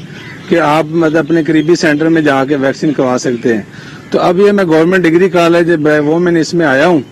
कि आप मतलब अपने करीबी सेंटर में जाके वैक्सीन करवा सकते हैं। तो अब ये मैं गवर्नमेंट डिग्री कॉलेज वोमेन इसमें आया हूँ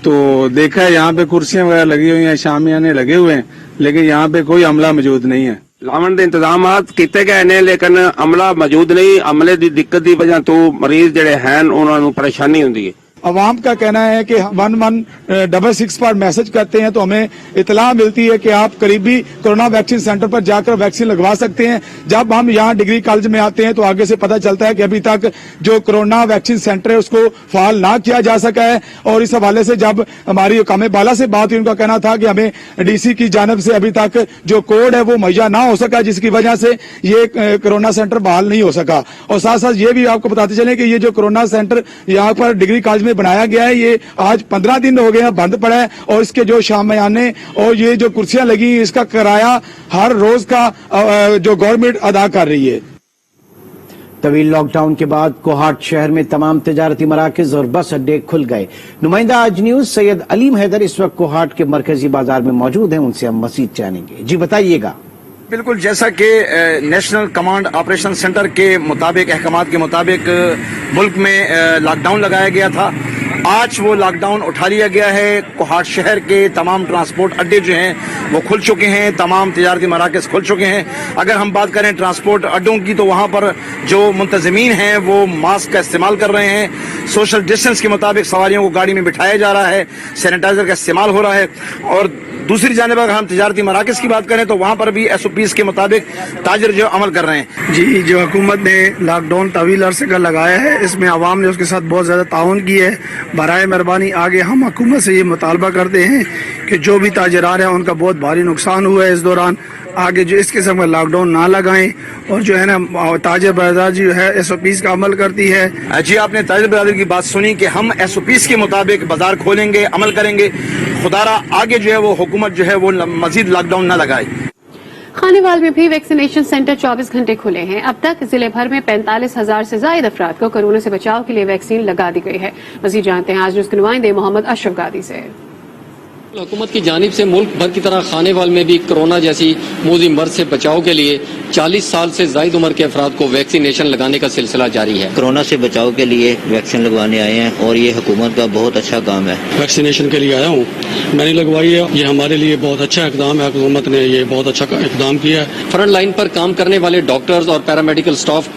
तो देखा है यहाँ पे कुर्सियां वगैरह लगी हुई हैं, शामियाने लगे हुए हैं, लेकिन यहाँ पे कोई अमला मौजूद नहीं है। लावन के इंतजाम किए गए ने लेकिन अमला मौजूद नहीं। अमले की दिक्कत की वजह तो मरीज जड़े हैं उन्होंने परेशानी होती है। अवाम का कहना है कि 1166 पर मैसेज करते हैं तो हमें इतला मिलती है कि आप करीबी कोरोना वैक्सीन सेंटर पर जाकर वैक्सीन लगवा सकते हैं। जब हम यहाँ डिग्री कॉलेज में आते हैं तो आगे से पता चलता है कि अभी तक जो कोरोना वैक्सीन सेंटर है उसको फाल ना किया जा सका है। और इस हवाले से जब हमारी हुकाम बाला से बात हुई, उनका कहना था कि हमें DC की जानब से अभी तक जो कोड है वो मुहैया ना हो सका, जिसकी वजह से ये कोरोना सेंटर बहाल नहीं हो सका। और साथ साथ ये भी आपको बताते चले कि ये जो कोरोना सेंटर यहाँ पर डिग्री कॉलेज बनाया गया है ये आज 15 दिन हो गए हैं बंद पड़ा है और इसके जो शामियाने और ये जो कुर्सियां लगी इसका किराया हर रोज का जो गवर्नमेंट अदा कर रही है। तवील लॉकडाउन के बाद कोहाट शहर में तमाम तिजारती मराकज और बस अड्डे खुल गए। नुमाइंदा आज न्यूज सैयद अलीम हैदर इस वक्त कोहाट के मरकजी बाजार में मौजूद हैं, उनसे हम मजीद जानेंगे। जी बताइएगा। बिल्कुल, जैसा कि नेशनल कमांड ऑपरेशन सेंटर के मुताबिक अहकामात के मुताबिक मुल्क में लॉकडाउन लगाया गया था। आज वो लॉकडाउन उठा लिया गया है। कोहाट शहर के तमाम ट्रांसपोर्ट अड्डे जो हैं वो खुल चुके हैं, तमाम तिजारती मराकज़ खुल चुके हैं। अगर हम बात करें ट्रांसपोर्ट अड्डों की तो वहाँ पर जो मुंतज़मीन हैं वो मास्क का इस्तेमाल कर रहे हैं। सोशल डिस्टेंस के मुताबिक सवारियों को गाड़ी में बिठाया जा रहा है, सैनिटाइजर का इस्तेमाल हो रहा है। और दूसरी जानिब अगर हम तिजारती मराकज़ की बात करें तो वहाँ पर भी SOPs के मुताबिक ताजिर जो अमल कर रहे हैं। जी, जो हुकूमत ने लॉकडाउन तवील अरसे का लगाया है इसमें आवाम ने उसके साथ बहुत ज़्यादा ताउन की है। बराए मेहरबानी आगे हम हुकूमत से ये मुतालबा करते हैं कि जो भी ताजिरान हैं उनका बहुत भारी नुकसान हुआ है इस दौरान, आगे जो इस किस्म का लॉकडाउन ना लगाएं और जो है ना ताजिर बाजार जो है SOPs का अमल करती है। जी, आपने ताजिर बाजार की बात सुनी कि हम SOPs के मुताबिक बाजार खोलेंगे, अमल करेंगे। खुदारा आगे जो है वो हुकूमत जो है वो मजीद लॉकडाउन ना लगाए। खानेवाल में भी वैक्सीनेशन सेंटर 24 घंटे खुले हैं। अब तक जिले भर में 45,000 से ज्यादा अफराद को कोरोना से बचाव के लिए वैक्सीन लगा दी गई है। मजीद जानते हैं आज न्यूज़ के नुमाइंदे मोहम्मद अशरफ गादी से। हुकूमत की जानिब से मुल्क भर की तरह खानेवाल में भी कोरोना जैसी मोजी मर्ज से बचाव के लिए 40 साल से ज्यादा उम्र के अफराद को वैक्सीनेशन लगाने का सिलसिला जारी है। कोरोना से बचाव के लिए वैक्सीन लगवाने आए हैं और ये हुकूमत का बहुत अच्छा काम है। वैक्सीनेशन के लिए आया हूँ, मैंने लगवाई है। ये हमारे लिए बहुत अच्छा इकदाम है, हुकूमत ने ये बहुत अच्छा इकदाम किया है। फ्रंट लाइन पर काम करने वाले डॉक्टर्स और पैरामेडिकल स्टाफ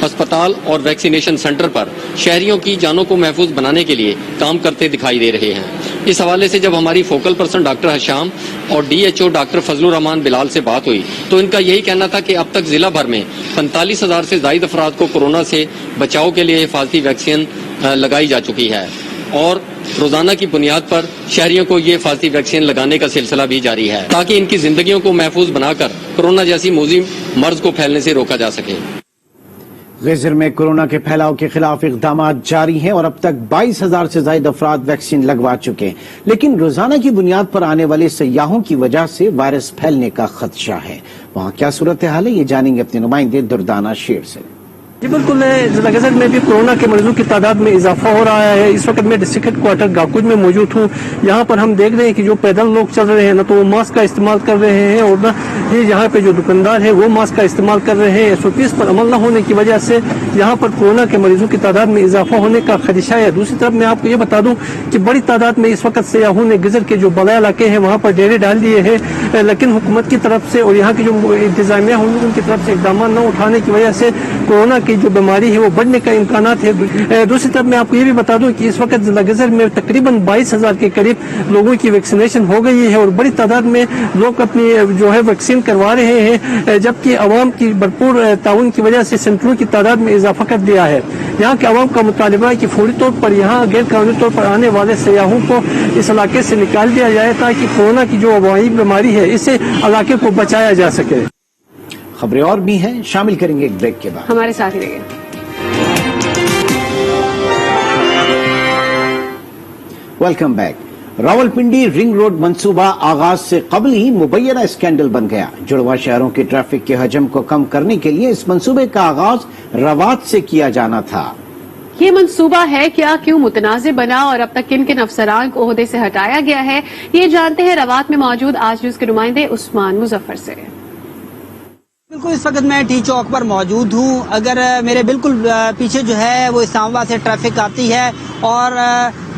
अस्पताल और वैक्सीनेशन सेंटर पर शहरियों की जानों को महफूज बनाने के लिए काम करते दिखाई दे रहे हैं। इस हवाले से जब हमारी फोकल पर्सन डॉक्टर हशाम और DHO डॉक्टर फजलुर रहमान बिलाल से बात हुई तो इनका यही कहना था कि अब तक जिला भर में 45,000 से ज्यादा अफराद को कोरोना से बचाव के लिए हिफाजती वैक्सीन लगाई जा चुकी है और रोजाना की बुनियाद पर शहरियों को ये हिफाजती वैक्सीन लगाने का सिलसिला भी जारी है ताकि इनकी जिंदगियों को महफूज बनाकर कोरोना जैसी मोजी मर्ज को फैलने से रोका जा सके। गजर में कोरोना के फैलाव के खिलाफ इकदाम जारी हैं और अब तक 22,000 से ज्यादा अफराद वैक्सीन लगवा चुके हैं, लेकिन रोजाना की बुनियाद पर आने वाले सयाहों की वजह से वायरस फैलने का खदशा है। वहां क्या सूरत हाल है, ये जानेंगे अपने नुमाइंदे दुर्दाना शेर से। जी बिल्कुल, जिला गजर में भी कोरोना के मरीजों की तादाद में इजाफा हो रहा है। इस वक्त मैं डिस्ट्रिक्ट हेडक्वार्टर गाकुज में मौजूद हूँ। यहाँ पर हम देख रहे हैं कि जो पैदल लोग चल रहे हैं ना तो वो मास्क का इस्तेमाल कर रहे हैं और ना ये यहाँ पे जो दुकानदार है वो मास्क का इस्तेमाल कर रहे हैं। SOPs पर अमल न होने की वजह से यहाँ पर कोरोना के मरीजों की तादाद में इजाफा होने का खदशा है। दूसरी तरफ मैं आपको ये बता दूँ कि बड़ी तादाद में इस वक्त सयाहों ने गजर के जो बड़ा इलाके हैं वहाँ पर डेरे डाल दिए हैं, लेकिन हुकूमत की तरफ से और यहाँ की जो इंतजामिया होंगी उनकी तरफ से इकदाम न उठाने की वजह से कोरोना की जो बीमारी है वो बढ़ने का इम्कानात है। दूसरी तरफ मैं आपको ये भी बता दूं कि इस वक्त जिला गजर में तकरीबन 22,000 के करीब लोगों की वैक्सीनेशन हो गई है और बड़ी तादाद में लोग अपनी जो है वैक्सीन करवा रहे हैं, जबकि आवाम की भरपूर ताउन की वजह से सेंटरों की तादाद में इजाफा कर दिया है। यहाँ के आवाम का मुतालबा है कि फौरी तौर पर यहाँ गैर कानूनी तौर पर आने वाले सयाहों को इस इलाके से निकाल दिया जाए ताकि कोरोना की जो वबाई बीमारी है इससे इलाके को बचाया जा सके। खबरें और भी हैं, शामिल करेंगे एक ब्रेक के बाद। हमारे साथ ही रहिए। Welcome back. Rawalpindi ring road मंसूबा आगाज से कबल ही मुबैना स्कैंडल बन गया। जुड़वा शहरों के ट्रैफिक के हजम को कम करने के लिए इस मंसूबे का आगाज रवात से किया जाना था। ये मंसूबा है क्या, क्यों मुतनाज़ बना और अब तक किन किन अफसरान को ओहदे से हटाया गया है, ये जानते हैं रवात में मौजूद आज न्यूज के नुमाइंदे उस्मान मुजफ्फर से। बिल्कुल, इस वक्त मैं टी चौक पर मौजूद हूँ। अगर मेरे बिल्कुल पीछे जो है वो इस्लामाबाद से ट्रैफिक आती है और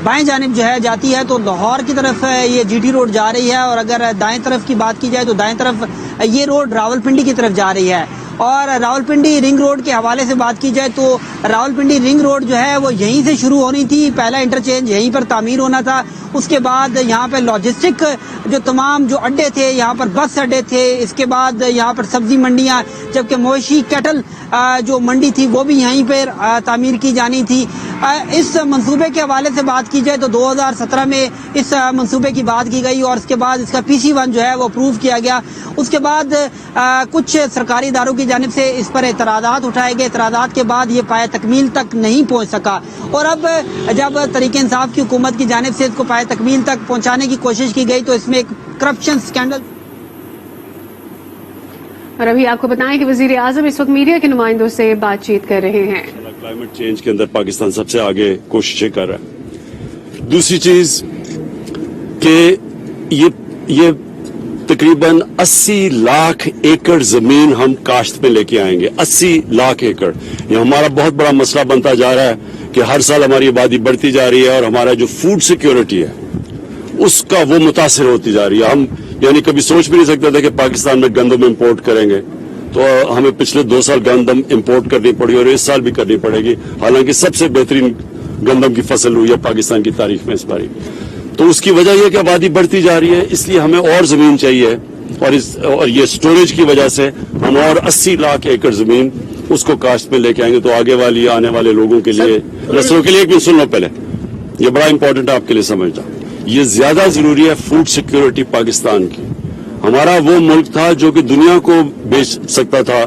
बाएं जानिब जो है जाती है तो लाहौर की तरफ ये GT रोड जा रही है, और अगर दाएं तरफ की बात की जाए तो दाएं तरफ ये रोड रावलपिंडी की तरफ जा रही है। और रावलपिंडी रिंग रोड के हवाले से बात की जाए तो रावलपिंडी रिंग रोड जो है वो यहीं से शुरू होनी थी। पहला इंटरचेंज यहीं पर तामीर होना था। उसके बाद यहाँ पे लॉजिस्टिक जो तमाम जो अड्डे थे, यहाँ पर बस अड्डे थे, इसके बाद यहाँ पर सब्जी मंडियाँ, जबकि मवेशी कैटल जो मंडी थी वो भी यहीं पर तामीर की जानी थी। इस मंसूबे के हवाले से बात की जाए तो 2017 में इस मंसूबे की बात की गई और उसके बाद इसका PC1 जो है वो अप्रूव किया गया। उसके बाद कुछ सरकारी इदारों की जानिब से इस पर एतराज़ात उठाए गए। एतराज़ात के बाद ये पाए तकमील तक नहीं पहुँच सका और अब जब तहरीक इंसाफ की हुकूमत की जानिब से इसको पाए तकमील तक पहुँचाने की कोशिश की गई तो इसमें एक करप्शन स्कैंडल। और अभी आपको बताएं कि वजीर आजम इस वक्त मीडिया के नुमाइंदों से बातचीत कर रहे हैं। क्लाइमेट चेंज के अंदर पाकिस्तान सबसे आगे कोशिशें कर रहा है। दूसरी चीज कि ये तकरीबन 80 लाख एकड़ जमीन हम काश्त पे लेके आएंगे। 80 लाख एकड़, ये हमारा बहुत बड़ा मसला बनता जा रहा है कि हर साल हमारी आबादी बढ़ती जा रही है और हमारा जो फूड सिक्योरिटी है उसका वो मुतासिर होती जा रही है। हम यानी कभी सोच भी नहीं सकते थे कि पाकिस्तान में गंदम इंपोर्ट करेंगे, तो हमें पिछले 2 साल गंदम इंपोर्ट करनी पड़ी और इस साल भी करनी पड़ेगी। हालांकि सबसे बेहतरीन गंदम की फसल हुई है पाकिस्तान की तारीख में इस बारी। तो उसकी वजह यह कि आबादी बढ़ती जा रही है, इसलिए हमें और जमीन चाहिए और ये स्टोरेज की वजह से हम और 80 लाख एकड़ जमीन उसको काश्त में लेके आएंगे। तो आगे वाली आने वाले लोगों के लिए, नस्लों के लिए, एक मिनट सुन लो पहले, ये बड़ा इंपॉर्टेंट है आपके लिए समझना। ये ज्यादा जरूरी है फूड सिक्योरिटी पाकिस्तान की। हमारा वो मुल्क था जो कि दुनिया को बेच सकता था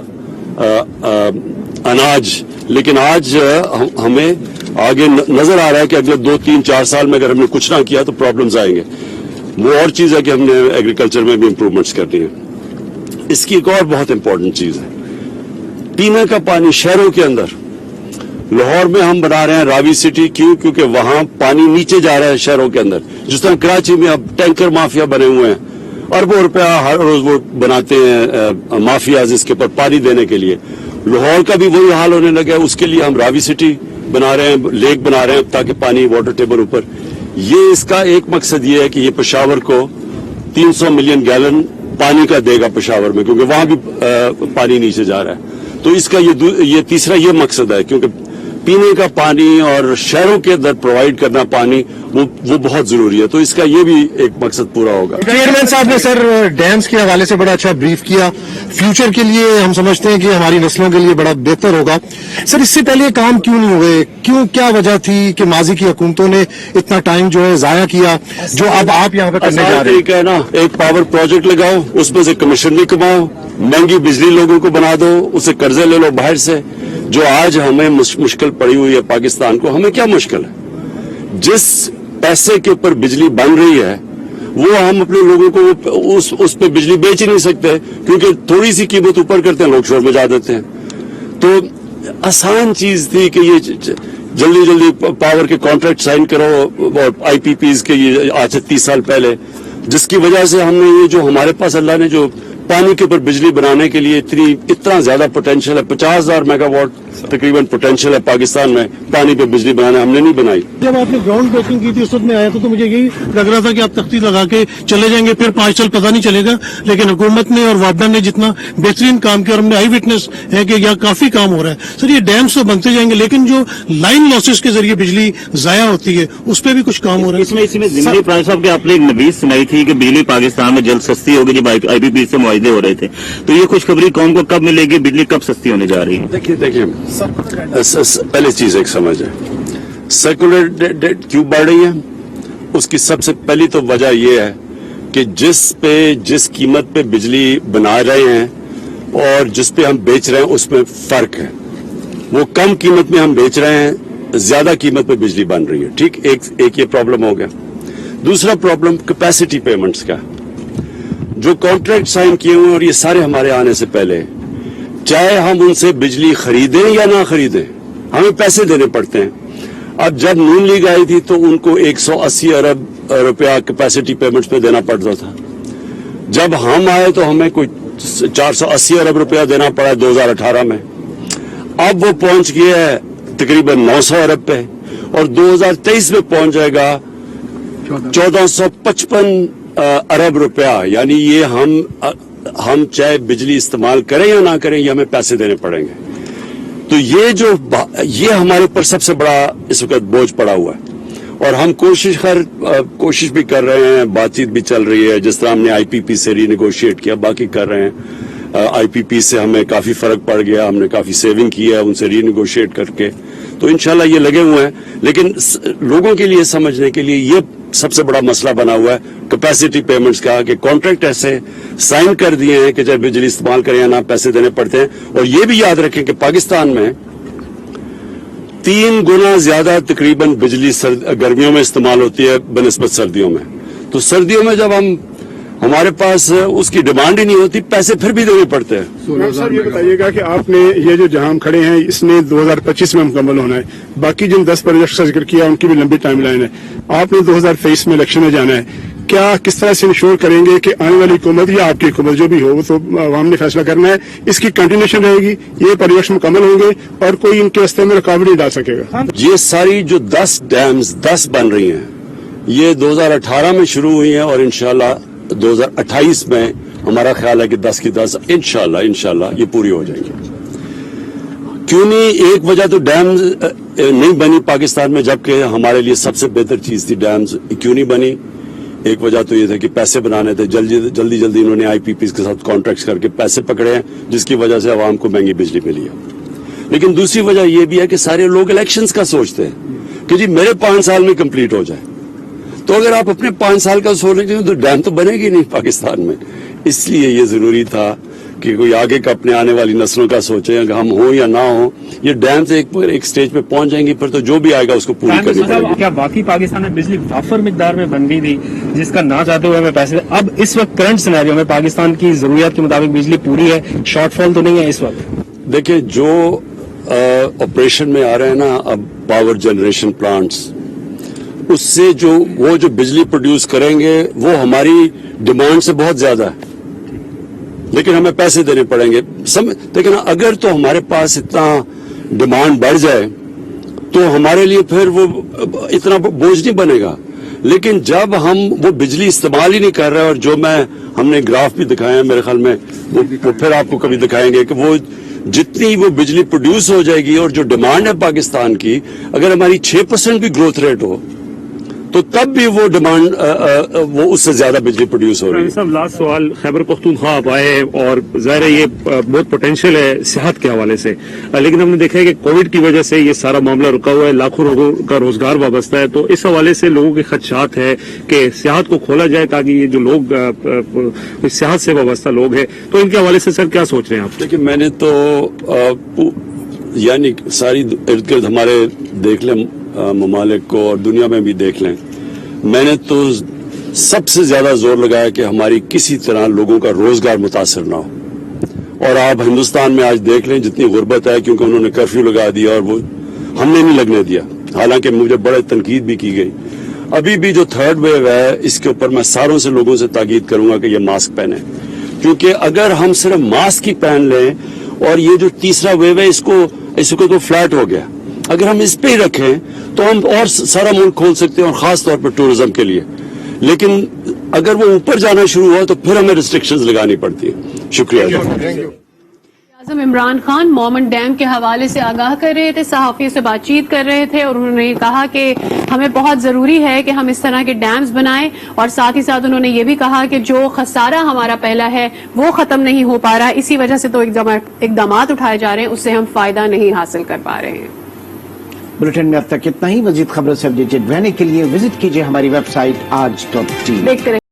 अनाज, लेकिन आज हमें आगे नजर आ रहा है कि अगले 2, 3, 4 साल में अगर हमने कुछ ना किया तो प्रॉब्लम्स आएंगे। वो और चीज है कि हमने एग्रीकल्चर में भी इंप्रूवमेंट्स करनी है। इसकी एक और बहुत इंपॉर्टेंट चीज है पीने का पानी। शहरों के अंदर लाहौर में हम बना रहे हैं रावी सिटी, क्यों? क्योंकि वहां पानी नीचे जा रहा है शहरों के अंदर। जिस तरह कराची में अब टैंकर माफिया बने हुए हैं, अरबों रुपया हर रोज वो बनाते हैं माफियाज इसके ऊपर पानी देने के लिए। लाहौर का भी वही हाल होने लगा है। उसके लिए हम रावी सिटी बना रहे हैं, लेक बना रहे हैं ताकि पानी वाटर टेबल ऊपर। ये इसका एक मकसद ये है कि ये पेशावर को 300 मिलियन गैलन पानी का देगा पेशावर में, क्योंकि वहां भी पानी नीचे जा रहा है। तो इसका ये तीसरा ये मकसद है, क्योंकि पीने का पानी और शहरों के अंदर प्रोवाइड करना पानी वो बहुत जरूरी है। तो इसका ये भी एक मकसद पूरा होगा। चेयरमैन साहब ने सर डैम्स के हवाले से बड़ा अच्छा ब्रीफ किया। फ्यूचर के लिए हम समझते हैं कि हमारी नस्लों के लिए बड़ा बेहतर होगा। सर इससे पहले काम क्यों नहीं हुए? क्यों, क्या वजह थी कि माजी की हुकूमतों ने इतना टाइम जो है जाया किया, जो अब आप यहाँ पे करने जा रहे हैं? है ना, एक पावर प्रोजेक्ट लगाओ, उसमें से कमीशन भी कमाओ, महंगी बिजली लोगों को बना दो, उससे कर्जे ले लो बाहर से, जो आज हमें मुश्किल पड़ी हुई है पाकिस्तान को, हमें क्या मुश्किल है? जिस पैसे के ऊपर बिजली बन रही है वो हम अपने लोगों को उस पे बिजली बेच ही नहीं सकते, क्योंकि थोड़ी सी कीमत ऊपर करते हैं, लोग शोर मचा देते हैं। तो आसान चीज थी कि ये जल्दी जल्दी पावर के कॉन्ट्रैक्ट साइन करो, और आईपीपीज के ये आज से 30 साल पहले, जिसकी वजह से हमने ये जो हमारे पास अल्लाह ने जो पानी के ऊपर बिजली बनाने के लिए इतना ज्यादा पोटेंशियल है, 50,000 मेगावाट तकरीबन पोटेंशियल है पाकिस्तान में पानी पे बिजली बनाने, हमने नहीं बनाई। जब आपने ग्राउंड ब्रेकिंग की थी उस वक्त में आया था तो मुझे यही लग रहा था कि आप तख्ती लगा के चले जाएंगे, फिर 5 साल पता नहीं चलेगा, लेकिन हुकूमत ने और वापडा ने जितना बेहतरीन काम किया, और हमने आई विटनेस है कि यहाँ काफी काम हो रहा है। सर, ये डैम्स तो बनते जाएंगे, लेकिन जो लाइन लॉसेस के जरिए बिजली जाया होती है उस पर भी कुछ काम हो रहा है। इसमें जिम्मेदारी प्राइस साहब की आपने एक नवीस सुनाई थी कि बिजली पाकिस्तान में जल्द सस्ती होगी, जब आईपीपी से मुआवजे हो रहे थे, तो ये खुशखबरी कौम को कब मिलेगी, बिजली कब सस्ती होने जा रही है? देखिए पहले चीज एक समझ है, सर्कुलर डेट क्यों बढ़ रही है, उसकी सबसे पहली तो वजह यह है कि जिस कीमत पे बिजली बना रहे हैं और जिस पे हम बेच रहे हैं उसमें फर्क है। वो कम कीमत में हम बेच रहे हैं, ज्यादा कीमत पे बिजली बन रही है। ठीक, एक ये प्रॉब्लम हो गया। दूसरा प्रॉब्लम कैपेसिटी पेमेंट्स का, जो कॉन्ट्रैक्ट साइन किए हुए और ये सारे हमारे आने से पहले, चाहे हम उनसे बिजली खरीदें या ना खरीदें, हमें पैसे देने पड़ते हैं। अब जब नून लीग आई थी तो उनको 180 अरब रुपया कैपेसिटी पेमेंट्स पे देना पड़ता था। जब हम आए तो हमें कोई 480 अरब रुपया देना पड़ा 2018 में। अब वो पहुंच गया है तकरीबन 900 अरब पे, और 2023 में पहुंच जाएगा 1455 अरब रुपया। यानी ये हम चाहे बिजली इस्तेमाल करें या ना करें, ये हमें पैसे देने पड़ेंगे। तो ये हमारे ऊपर सबसे बड़ा इस वक्त बोझ पड़ा हुआ है, और हम कोशिश भी कर रहे हैं, बातचीत भी चल रही है। जिस तरह हमने आईपीपी से रीनेगोशिएट किया, बाकी कर रहे हैं। आईपीपी से हमें काफी फर्क पड़ गया, हमने काफी सेविंग की है उनसे रीनेगोशिएट करके, तो इंशाल्लाह ये लगे हुए हैं। लेकिन लोगों के लिए समझने के लिए ये सबसे बड़ा मसला बना हुआ है कैपेसिटी पेमेंट्स का, कि कॉन्ट्रैक्ट ऐसे साइन कर दिए हैं कि चाहे बिजली इस्तेमाल करें या ना, पैसे देने पड़ते हैं। और ये भी याद रखें कि पाकिस्तान में 3 गुना ज्यादा तकरीबन बिजली गर्मियों में इस्तेमाल होती है बनिस्बत सर्दियों में। तो सर्दियों में जब हमारे पास उसकी डिमांड ही नहीं होती, पैसे फिर भी देने पड़ते हैं। सर, ये बताइएगा कि आपने ये जो जहां हम खड़े हैं इसने 2025 में मुकम्मल होना है, बाकी जिन 10 प्रोजेक्ट का जिक्र किया उनकी भी लंबी टाइमलाइन है। आपने 2023 में इलेक्शन में जाना है, क्या किस तरह से इंश्योर करेंगे कि आने वाली हुकूमत या आपकी हुकूमत जो भी हो, तो आवाम ने फैसला करना है, इसकी कंटिन्यूएशन रहेगी, ये प्रोजेक्ट मुकम्मल होंगे और कोई इनके रास्ते में रुकावट नहीं डाल सकेगा? ये सारी जो 10 डैम्स 10 बन रही हैं, ये 2018 में शुरू हुई हैं, और इंशाल्लाह 2028 में हमारा ख्याल है कि 10 की 10 इंशाल्लाह ये पूरी हो जाएंगी। क्यों नहीं? एक वजह तो डैम्स नहीं बनी पाकिस्तान में, जबकि हमारे लिए सबसे बेहतर चीज थी डैम्स। क्यों नहीं बनी? एक वजह तो ये था कि पैसे बनाने थे, जल्दी इन्होंने आईपीपी के साथ कॉन्ट्रैक्ट्स करके पैसे पकड़े हैं, जिसकी वजह से आवाम को महंगी बिजली मिली है। लेकिन दूसरी वजह यह भी है कि सारे लोग इलेक्शंस का सोचते हैं कि जी मेरे 5 साल में कंप्लीट हो जाए। तो अगर आप अपने 5 साल का सोच रहे तो डैम तो बनेगी नहीं पाकिस्तान में। इसलिए ये जरूरी था कि कोई आगे का अपने आने वाली नस्लों का सोचे, अगर हम हो या ना हो, ये डैम से एक स्टेज पे पहुंच जाएंगी, फिर तो जो भी आएगा उसको पूरी करनी पड़ेगी। क्या बाकी पाकिस्तान में बिजली वाफर मिकदार में बन गई थी, जिसका ना चाहते हुए हमें पैसे, अब इस वक्त करंट सिनेरियो में पाकिस्तान की जरूरियात के मुताबिक बिजली पूरी है, शॉर्टफॉल तो नहीं है इस वक्त? देखिए, जो ऑपरेशन में आ रहे हैं ना अब पावर जनरेशन प्लांट्स, उससे वो जो बिजली प्रोड्यूस करेंगे वो हमारी डिमांड से बहुत ज्यादा है, लेकिन हमें पैसे देने पड़ेंगे। लेकिन अगर तो हमारे पास इतना डिमांड बढ़ जाए तो हमारे लिए फिर वो इतना बोझ नहीं बनेगा। लेकिन जब हम वो बिजली इस्तेमाल ही नहीं कर रहे, और जो हमने ग्राफ भी दिखाए हैं मेरे ख्याल में, वो फिर आपको कभी दिखाएंगे कि वो जितनी वो बिजली प्रोड्यूस हो जाएगी और जो डिमांड है पाकिस्तान की, अगर हमारी 6% भी ग्रोथ रेट हो तो तब भी वो डिमांड वो उससे ज्यादा बिजली प्रोड्यूस हो रही है। साहब, लास्ट सवाल, खैबर पख्तूनख्वा आप आए और जाहिर है ये बहुत पोटेंशियल है सेहत के हवाले से, लेकिन हमने देखा है कि कोविड की वजह से ये सारा मामला रुका हुआ है, लाखों लोगों का रोजगार वाबस्ता है। तो इस हवाले से लोगों के खदशात है कि सेहत को खोला जाए ताकि ये जो लोग सेहत से वाबस्ता लोग हैं, तो इनके हवाले से सर क्या सोच रहे हैं आप? देखिए, मैंने तो यानी सारी इर्द गिर्द हमारे देख लें ममालिक को और दुनिया में भी देख लें, मैंने तो सबसे ज्यादा जोर लगाया कि हमारी किसी तरह लोगों का रोजगार मुतासर ना हो। और आप हिंदुस्तान में आज देख लें जितनी गुर्बत है, क्योंकि उन्होंने कर्फ्यू लगा दिया और वो हमने नहीं लगने दिया, हालांकि मुझे बड़े तनकीद भी की गई। अभी भी जो थर्ड वेव है इसके ऊपर मैं सारों से लोगों से ताकीद करूंगा कि ये मास्क पहने, क्योंकि अगर हम सिर्फ मास्क ही पहन लें और ये जो तीसरा वेव है इसको तो फ्लैट हो गया, अगर हम इस पे ही रखें तो हम और सारा मुल्क खोल सकते हैं और खास तौर पर टूरिज्म के लिए। लेकिन अगर वो ऊपर जाना शुरू हुआ तो फिर हमें रिस्ट्रिक्शंस लगानी पड़ती है। शुक्रिया। आज़म इमरान खान मोमन डैम के हवाले से आगाह कर रहे थे, सहाफियों से बातचीत कर रहे थे और उन्होंने कहा कि हमें बहुत जरूरी है कि हम इस तरह के डैम्स बनाएं और साथ ही साथ उन्होंने ये भी कहा कि जो खसारा हमारा पहला है वो खत्म नहीं हो पा रहा, इसी वजह से तो इकदामात उठाए जा रहे हैं, उससे हम फायदा नहीं हासिल कर पा रहे हैं। बुलेटिन में अब तक इतना ही। मजीद खबरों से अपडेटेड रहने के लिए विजिट कीजिए हमारी वेबसाइट आज.tv। देखते रहिए।